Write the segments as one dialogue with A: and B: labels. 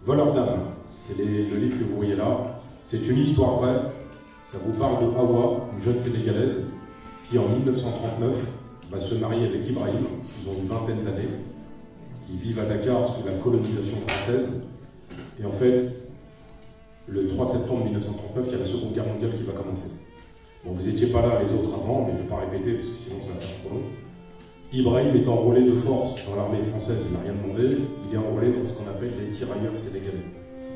A: Voleurs d'âme, c'est le livre que vous voyez là. C'est une histoire vraie. Ça vous parle de Hawa, une jeune Sénégalaise, qui en 1939 va se marier avec Ibrahim. Ils ont une vingtaine d'années. Ils vivent à Dakar sous la colonisation française. Et en fait, le 3 septembre 1939, il y a la Seconde Guerre mondiale qui va commencer. Bon, vous n'étiez pas là les autres avant, mais je ne vais pas répéter parce que sinon ça va faire trop long. Ibrahim est enrôlé de force dans l'armée française, il n'a rien demandé. Il est enrôlé dans ce qu'on appelle les tirailleurs sénégalais.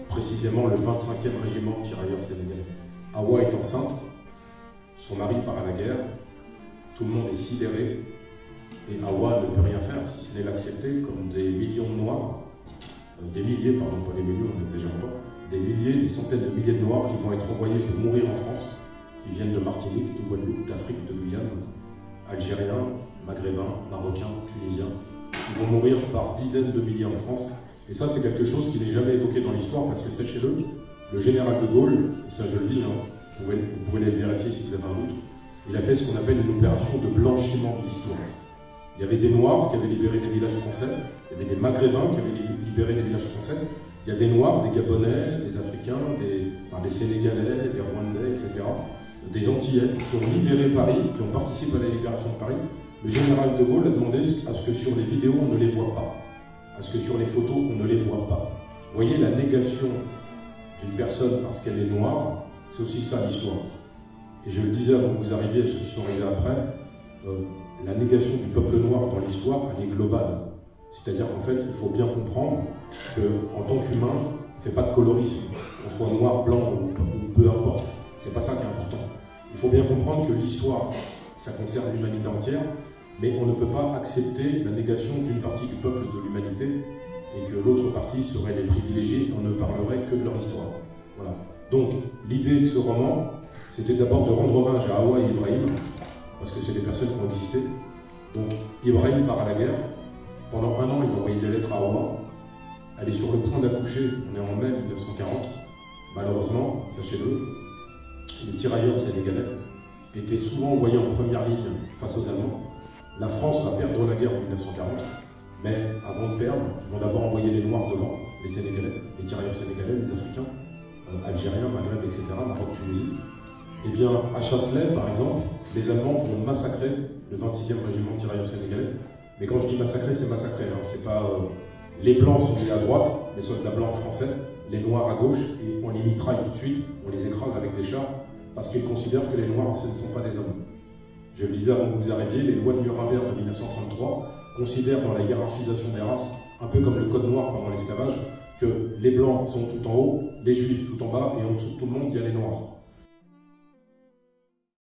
A: Précisément le 25e régiment de tirailleurs sénégalais. Hawa est enceinte, son mari part à la guerre, tout le monde est sidéré, et Hawa ne peut rien faire si ce n'est l'accepter comme des millions de Noirs, des milliers, pardon, pas des millions, on n'exagère pas, des milliers, des centaines de milliers de Noirs qui vont être envoyés pour mourir en France, qui viennent de Martinique, de Guadeloupe, d'Afrique, de Guyane, Algériens, Maghrébins, Marocains, Tunisiens, qui vont mourir par dizaines de milliers en France. Et ça, c'est quelque chose qui n'est jamais évoqué dans l'histoire, parce que sachez-le, le général de Gaulle, et ça je le dis, hein, vous pouvez le vérifier si vous avez un doute, il a fait ce qu'on appelle une opération de blanchiment de l'histoire. Il y avait des Noirs qui avaient libéré des villages français, il y avait des Maghrébins qui avaient libéré des villages français, il y a des Noirs, des Gabonais, des Africains, des Sénégalais, des Rwandais, etc., des Antillais qui ont libéré Paris, qui ont participé à la libération de Paris. Le général de Gaulle a demandé à ce que sur les vidéos on ne les voit pas, à ce que sur les photos on ne les voit pas. Vous voyez la négation d'une personne parce qu'elle est noire, c'est aussi ça l'histoire. Et je le disais avant que vous arriviez, à ceux qui sont arrivés après, la négation du peuple noir dans l'histoire, elle est globale. C'est-à-dire qu'en fait, il faut bien comprendre qu'en tant qu'humain, on ne fait pas de colorisme, qu'on soit noir, blanc ou peu importe. C'est pas ça qui est important. Il faut bien comprendre que l'histoire, ça concerne l'humanité entière, mais on ne peut pas accepter la négation d'une partie du peuple de l'humanité et que l'autre partie serait les privilégiés et on ne parlerait que de leur histoire. Voilà. Donc, l'idée de ce roman, c'était d'abord de rendre hommage à Hawa et Ibrahim, parce que c'est des personnes qui ont existé. Donc, Ibrahim part à la guerre. Pendant un an, il a envoyé des lettres à Hawa. Elle est sur le point d'accoucher, on est en mai 1940. Malheureusement, sachez-le, les tirailleurs sénégalais étaient souvent envoyés en première ligne face aux Allemands. La France va perdre la guerre en 1940, mais avant de perdre, ils vont d'abord envoyer les Noirs devant, les Sénégalais, les tirailleurs sénégalais, les Africains, Algériens, Maghreb, etc., Maroc, Tunisie. Eh bien, à Chasselet, par exemple, les Allemands vont massacrer le 26e régiment de tirailleurs sénégalais. Mais quand je dis massacrer, c'est massacrer. Hein. C'est pas les Blancs sont mis à droite, les soldats blancs français, les Noirs à gauche, et on les mitraille tout de suite, on les écrase avec des chars, parce qu'ils considèrent que les Noirs, ce ne sont pas des hommes. Je le disais avant que vous arriviez, les lois de Nuremberg de 1933 considèrent dans la hiérarchisation des races, un peu comme le code noir pendant l'esclavage, que les Blancs sont tout en haut, les Juifs tout en bas, et en dessous de tout le monde, il y a les Noirs.